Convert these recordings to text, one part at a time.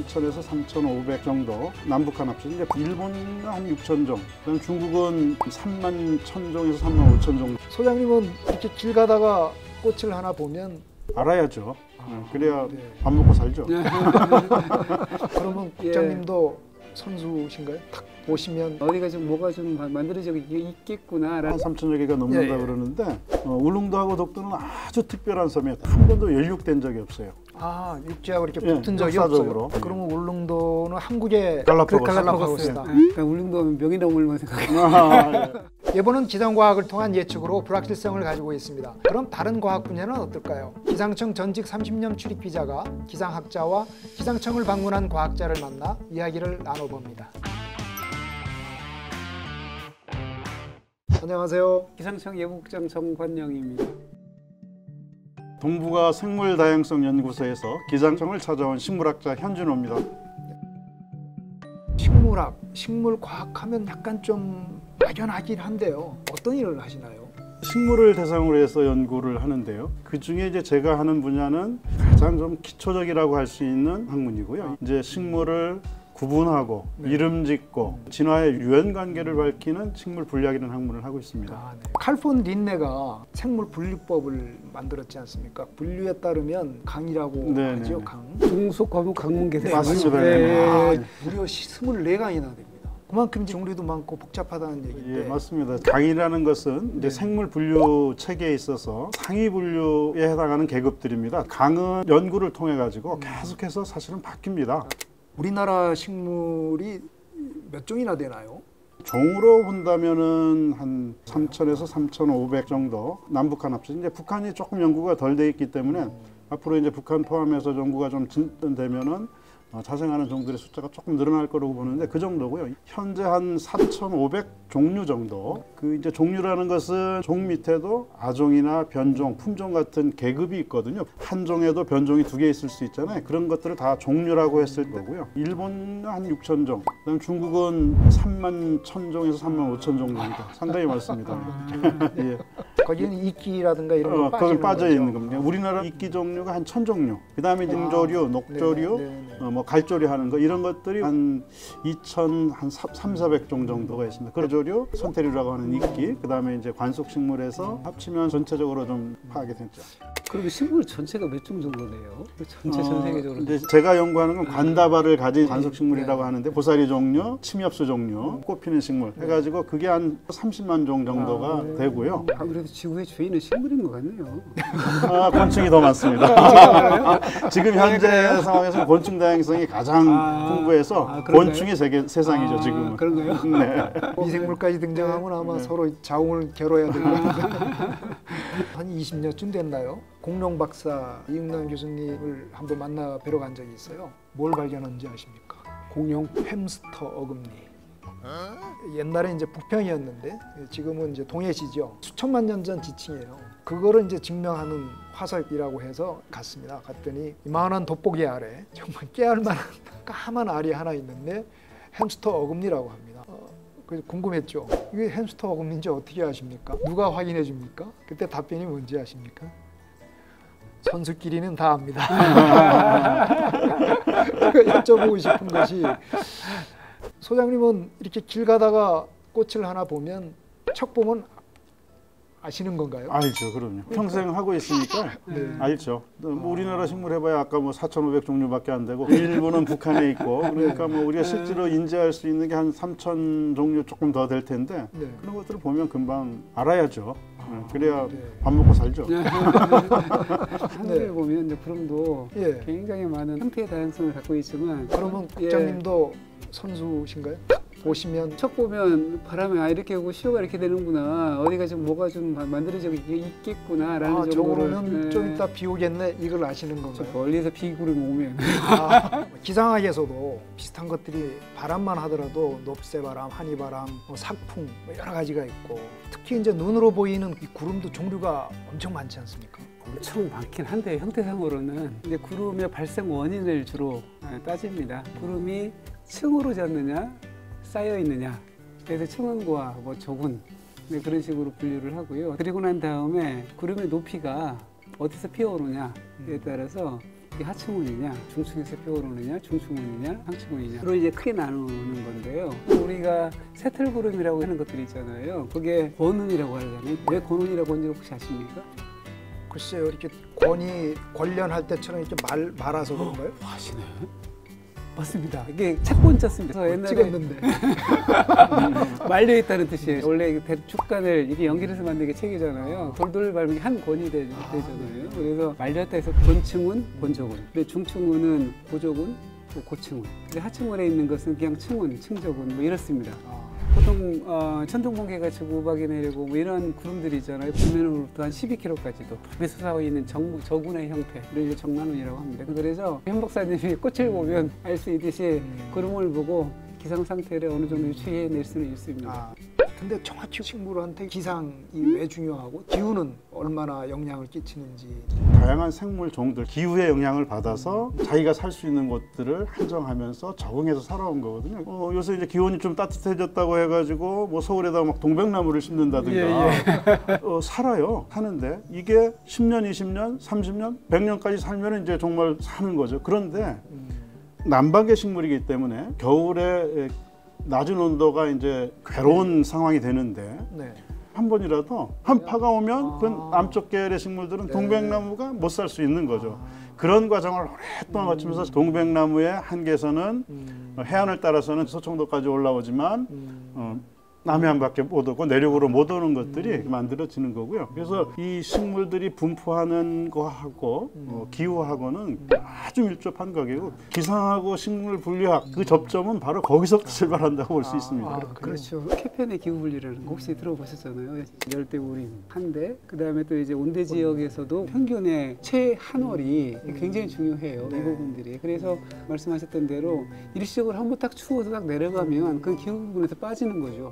3,000에서 3,500 정도, 남북한 합쳐서 이제 일본은 한 6,000 종, 그다음 중국은 31,000종에서 35,000 정도. 소장님은 이렇게 길 가다가 꽃을 하나 보면 알아야죠. 그래야 네. 밥 먹고 살죠. 그러면 국장님도 선수신가요? 딱 보시면 어디가 좀 뭐가 좀 만들어지고 있겠구나. 한 3,000여 개가 넘는다 예, 예. 그러는데 울릉도하고 독도는 아주 특별한 섬이에요. 한 번도 연륙된 적이 없어요. 아 육지하고 이렇게 예, 붙은 적이 역사적으로. 없어요. 그러면 울릉도는 한국의 갈라파고스다. 그러니까 울릉도면 명이나물만 생각해요. 아, 예. 예보는 기상과학을 통한 예측으로 불확실성을 가지고 있습니다. 그럼 다른 과학 분야는 어떨까요? 기상청 전직 30년 출입 기자가 기상학자와 기상청을 방문한 과학자를 만나 이야기를 나눠봅니다. 안녕하세요. 기상청 예보국장 정관영입니다. 동북아 생물다양성연구소에서 기상청을 찾아온 식물학자 현준호입니다. 식물학, 식물과학하면 약간 좀 막연하긴 한데요. 어떤 일을 하시나요? 식물을 대상으로 해서 연구를 하는데요. 그 중에 이제 제가 하는 분야는 가장 좀 기초적이라고 할 수 있는 학문이고요. 이제 식물을 구분하고 이름 짓고 진화의 유연 관계를 밝히는 식물 분리학이라는 학문을 하고 있습니다. 아, 네. 칼폰 린네가 생물 분류법을 만들었지 않습니까? 분류에 따르면 강이라고 네, 하죠. 네. 강. 중속 과목 강문 계산. 맞습니다. 아, 네. 무려 24강이나 됩니다. 그만큼 종류도 많고 복잡하다는 얘기인데. 예, 맞습니다. 강이라는 것은 이제 생물 분류 체계에 있어서 상위 분류에 해당하는 계급들입니다. 강은 연구를 통해 가지고 계속해서 사실은 바뀝니다. 우리나라 식물이 몇 종이나 되나요? 종으로 본다면은 한 3,000에서 3,500 정도, 남북한 합쳐서 이제 북한이 조금 연구가 덜 돼 있기 때문에 앞으로 이제 북한 포함해서 연구가 좀 진전되면은 자생하는 종들의 숫자가 조금 늘어날 거라고 보는데 그 정도고요. 현재 한 4,500 종류 정도. 그 이제 종류라는 것은 종 밑에도 아종이나 변종, 품종 같은 계급이 있거든요. 한 종에도 변종이 2개 있을 수 있잖아요. 그런 것들을 다 종류라고 했을 거고요. 일본은 한 6,000 종, 그다음 중국은 31,000종에서 35,000 정도입니다. 상당히 많습니다. 예. 거기는 이끼라든가 이런 거 거기 빠져 거죠? 있는 겁니다. 우리나라 이끼 종류가 한 1,000종류. 그다음에 등조류, 녹조류, 네. 뭐 갈조리 하는 거 이런 것들이 한 2,400종 정도가 있습니다. 그조류, 선태류라고 하는 이끼, 그다음에 이제 관속식물에서 합치면 전체적으로 좀 파악이 됐죠. 그러면 식물 전체가 몇 종 정도 돼요? 전체 전 세계적으로. 이제 제가 연구하는 건 관다발을 가진 관속식물이라고 하는데 보사리 종류, 침엽수 종류, 꽃피는 식물 해가지고 그게 한 30만 종 정도가 되고요. 아무래도 지구의 주인은 식물인 것 같네요. 곤충이 더 많습니다. 지금 현재 상황에서 곤충 다양성이 가장 풍부해서 곤충이 세상이죠 지금은. 그런가요? 네. 미생물까지 등장하면 아마 서로 자웅을 겨뤄야 될 것 같아요. 한 20년쯤 됐나요? 공룡 박사 이응남 교수님을 한번 만나 뵈러 간 적이 있어요. 뭘 발견한지 아십니까? 공룡 햄스터 어금니. 옛날에 이제 북평이었는데 지금은 이제 동해시죠. 수천만 년 전 지층이에요. 그거를 이제 증명하는 화석이라고 해서 갔습니다. 갔더니 이만한 돋보기 아래 정말 깨알만한 까만 알이 하나 있는데 햄스터 어금니라고 합니다. 그래서 궁금했죠. 이게 햄스터 어금니인지 어떻게 아십니까? 누가 확인해 줍니까? 그때 답변이 뭔지 아십니까? 선수끼리는 다 압니다. 여쭤보고 싶은 것이 소장님은 이렇게 길 가다가 꽃을 하나 보면 척 보면 아시는 건가요? 알죠, 그럼요. 평생 하고 있으니까 알죠. 뭐 우리나라 식물 해봐야 아까 뭐 4,500 종류밖에 안 되고 일부는 북한에 있고 그러니까 뭐 우리가 실제로 인지할 수 있는 게 한 3,000 종류 조금 더 될 텐데 그런 것들을 보면 금방 알아야죠. 그래야 밥 먹고 살죠. 하늘을 보면 이제 구름도 굉장히 많은 형태의 다양성을 갖고 있지만 그러면 국장님도 선수신가요? 보시면 척 보면 바람에 이렇게 오고 시효가 이렇게 되는구나, 어디가 좀 뭐가 좀 만들어지고 있겠구나라는 정도로. 저거는 좀 이따 비 오겠네 이걸 아시는 건가요? 멀리서 비구름이 오면 기상학에서도 비슷한 것들이 바람만 하더라도 높새바람, 한이바람, 삭풍 여러 가지가 있고 특히 이제 눈으로 보이는 이 구름도 종류가 엄청 많지 않습니까? 엄청 많긴 한데 형태상으로는 이제 구름의 발생 원인을 주로 따집니다. 구름이 층으로 졌느냐 쌓여 있느냐, 그래서 층원과 뭐 조군 그런 식으로 분류를 하고요. 그리고 난 다음에 구름의 높이가 어디서 피어오느냐에 따라서 이게 하층운이냐, 중층에서 펴오르느냐, 중층운이냐, 상층운이냐로 이제 크게 나누는 건데요. 우리가 새틀구름이라고 하는 것들이 있잖아요. 그게 권운이라고 하잖아요. 왜 권운이라고 하는지 혹시 아십니까? 글쎄요, 이렇게 권이 관련할 때처럼 이렇게 말아서 그런가요? 아시네. 맞습니다. 이게 착권자 씁니다. 그래서 옛날에 찍었는데. 말려 있다는 뜻이에요. 원래 축간을 이게 연기해서 만든 게 책이잖아요. 돌돌 밟으면 한 권이 되잖아요. 그래서 말렸다 해서 권층운, 권조군. 근데 중층운은 고조군, 고층운. 근데 하층운에 있는 것은 그냥 층운, 층조군 뭐 이렇습니다. 보통 천둥번개가 지고 우박이 내리고 뭐 이런 구름들이 있잖아요. 북면으로부터 한 12km까지도 밤에 솟아오르고 있는 저군의 형태를 이제 정난운이라고 합니다. 그래서 현 박사님이 꽃을 보면 알 수 있듯이 구름을 보고 기상 상태를 어느 정도 유추해낼 수는 있습니다. 근데 정확히 식물한테 기상이 왜 중요하고 기후는 얼마나 영향을 끼치는지. 다양한 생물 종들 기후의 영향을 받아서 자기가 살 수 있는 곳들을 한정하면서 적응해서 살아온 거거든요. 요새 이제 기온이 좀 따뜻해졌다고 해가지고 뭐 서울에다 막 동백나무를 심는다든가 살아요. 사는데 이게 10년, 20년, 30년, 100년까지 살면 이제 정말 사는 거죠. 그런데 남방계 식물이기 때문에 겨울에 낮은 온도가 이제 괴로운 상황이 되는데 네. 한 번이라도 한파가 오면 그 남쪽 계열의 식물들은 동백나무가 못 살 수 있는 거죠. 그런 과정을 오랫동안 거치면서 동백나무의 한계선은 해안을 따라서는 서청도까지 올라오지만 남해안밖에 못 오고 내륙으로 못 오는 것들이 만들어지는 거고요. 그래서 이 식물들이 분포하는 거하고 기후하고는 아주 밀접한 거고 기상하고 식물 분류학 그 접점은 바로 거기서부터 출발한다고 볼 수 있습니다. 그렇죠. 캐펜의 기후분류라는 거 혹시 들어보셨잖아요. 열대우림 한대, 그다음에 또 이제 온대 지역에서도 평균의 최한월이 굉장히 중요해요. 이 부분들이. 그래서 말씀하셨던 대로 일시적으로 한번 딱 추워서 딱 내려가면 그 기후 부분에서 빠지는 거죠.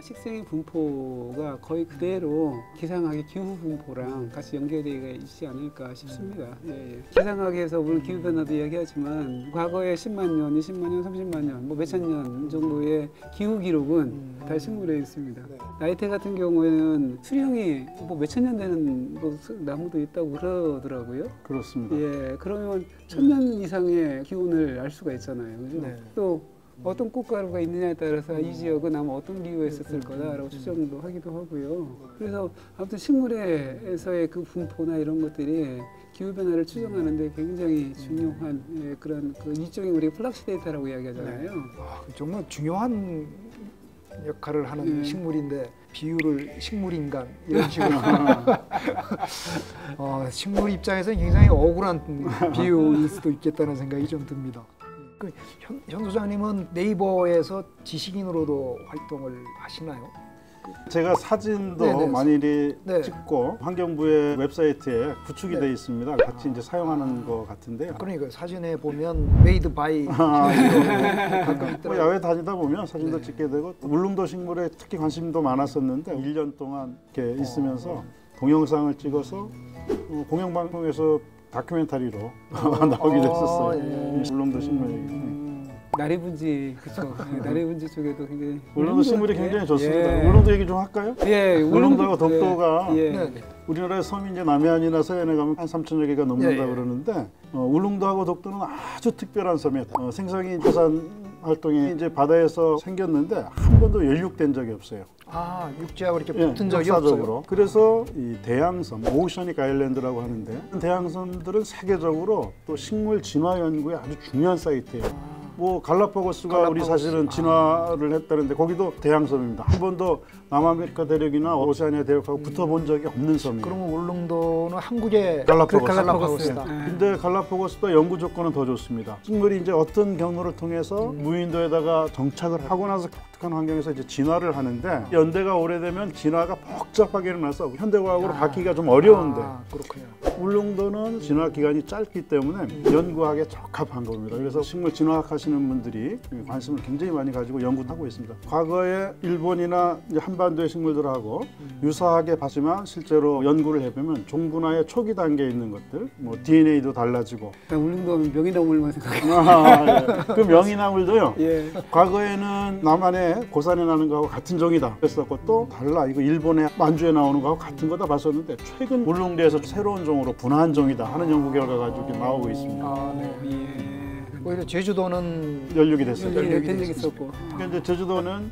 식생의 분포가 거의 그대로 기상학의 기후 분포랑 같이 연결되어 있지 않을까 싶습니다. 기상학에서 물론 기후 변화도 이야기하지만 과거에 10만 년, 20만 년, 30만 년, 뭐 몇천 년 정도의 기후 기록은 다 식물에 있습니다. 나이테 같은 경우에는 수령이 뭐 몇천 년 되는 뭐 나무도 있다고 그러더라고요. 그렇습니다. 그러면 1000년 이상의 기온을 알 수가 있잖아요. 그죠? 또 어떤 꽃가루가 있느냐에 따라서 이 지역은 아마 어떤 기후에 있었을 거다라고 추정도 하기도 하고요. 그래서 아무튼 식물에서의 그 분포나 이런 것들이 기후 변화를 추정하는데 굉장히 중요한 그런 그 일종의 우리가 플락시 데이터라고 이야기하잖아요. 정말 중요한 역할을 하는 식물인데 비유를 식물인간 이런 식으로 식물 입장에서는 굉장히 억울한 비유일 수도 있겠다는 생각이 좀 듭니다. 현 소장님은 네이버에서 지식인으로도 활동을 하시나요? 제가 사진도 많이 찍고 환경부의 웹사이트에 구축이 되어 있습니다. 같이 이제 사용하는 것 같은데요. 그러니까 사진에 보면 메이드 바이 뭐 야외 다니다 보면 사진도 찍게 되고 울릉도 식물에 특히 관심도 많았었는데 1년 동안 이렇게 있으면서 동영상을 찍어서 공영방송에서 다큐멘터리로 나오게 됐었어요. 울릉도 식물. 나리분지, 그렇죠. 나리분지 쪽에도 굉장히 울릉도 식물이 굉장히 좋습니다. 울릉도 얘기 좀 할까요? 울릉도하고 독도가 우리나라의 섬이 이제 남해안이나 서해안에 가면 한 3,000여 개가 넘는다 그러는데 울릉도하고 독도는 아주 특별한 섬이에요. 생성이 부산 활동이 이제 바다에서 생겼는데 한 번도 연륙된 적이 없어요. 육지하고 이렇게 붙은 적이 없어요. 그래서 이 대양섬, 오셔닉 아일랜드라고 하는데 대양섬들은 세계적으로 또 식물 진화 연구에 아주 중요한 사이트예요. 뭐 갈라파고스가 우리 사실은 진화를 했다는데 거기도 대양섬입니다. 한 번도 남아메리카 대륙이나 오세아니아 대륙하고 붙어본 적이 없는 섬이에요. 그러면 울릉도는 한국의 갈라파고스다. 근데 갈라파고스보다 연구 조건은 더 좋습니다. 식물이 이제 어떤 경로를 통해서 무인도에다가 정착을 하고 나서 독특한 환경에서 이제 진화를 하는데 연대가 오래되면 진화가 복잡하게 일어나서 현대과학으로 갖기가 좀 어려운데 그렇군요. 울릉도는 진화 기간이 짧기 때문에 연구하기에 적합한 겁니다. 그래서 식물 진화학 하시는 분들이 관심을 굉장히 많이 가지고 연구하고 있습니다. 과거에 일본이나 한반도의 식물들하고 유사하게 봤지만 실제로 연구를 해보면 종분화의 초기 단계에 있는 것들, 뭐 DNA도 달라지고. 울릉도 명이나물만 생각해요. 그 명이나물도요. 과거에는 남한의 고산에 나는 거하고 같은 종이다 그랬었고 또 달라. 이거 일본의 만주에 나오는 거하고 같은 거다 봤었는데 최근 울릉도에서 새로운 종으로 주로 분화한 종이다 하는 연구 결과가 이렇게 나오고 있습니다. 아, 네. 예. 오히려 제주도는 연육이 됐어요. 연락이 된 적이 있었고. 그러니까 이제 제주도는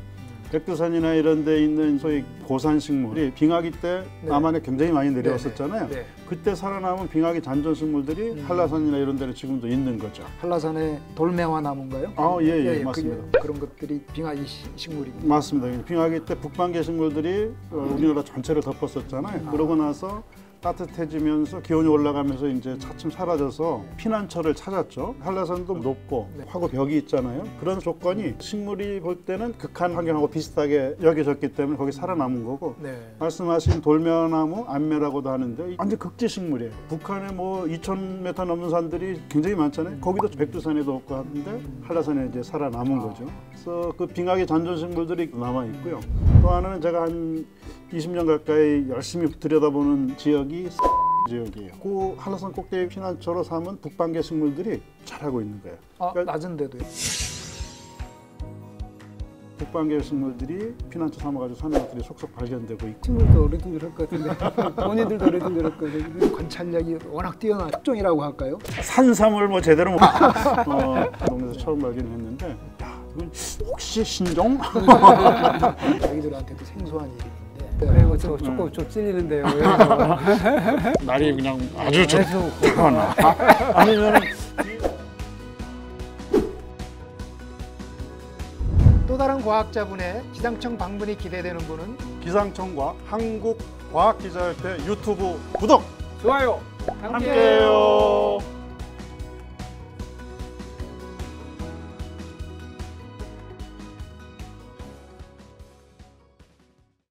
백두산이나 이런 데 있는 소위 고산 식물이 빙하기 때 네. 남한에 굉장히 많이 내려왔었잖아요. 네. 그때 살아남은 빙하기 잔존 식물들이 한라산이나 이런 데는 지금도 있는 거죠. 한라산의 돌매화 나무인가요? 아, 예, 맞습니다. 그런 것들이 빙하기 식물이군요. 맞습니다. 빙하기 때 북반계 식물들이 우리나라 전체를 덮었었잖아요. 그러고 나서 따뜻해지면서 기온이 올라가면서 이제 차츰 사라져서 피난처를 찾았죠. 한라산도 높고 네. 화구벽이 있잖아요. 그런 조건이 식물이 볼 때는 극한 환경하고 비슷하게 여겨졌기 때문에 거기 살아남은 거고, 네. 말씀하신 돌매나무, 안매라고도 하는데 완전 극지식물이에요. 북한에 뭐 2,000m 넘는 산들이 굉장히 많잖아요. 거기도 백두산에도 없고 하는데 한라산에 이제 살아남은 거죠. 그래서 그 빙하기 잔존식물들이 남아 있고요. 또 하나는 제가 한 20년 가까이 열심히 들여다보는 지역이 지역이에요. 그 한라산 꼭대기 피난처로 삼은 북반계 식물들이 자라고 있는 거예요. 아, 그러니까 낮은데도요? 북반계 식물들이 피난처 삼아가지고 사는 것들이 속속 발견되고 있고. 친구도 어리둥절할 것 같은데 본인들도 어리둥절할 것 같은데. 관찰력이 워낙 뛰어난 특종이라고 할까요? 산삼을 뭐 제대로 못 동네에서 처음 발견했는데, 야, 이건 혹시 신종? 자기들한테도 생소한 일인데. 그리고 저 조금 좀 찔리는데요. 날이 그냥 아주 계속 좋거나 아니면은 또 다른 과학자분의 기상청 방문이 기대되는 분은 기상청과 한국과학기자협회 유튜브 구독 좋아요. 함께해요.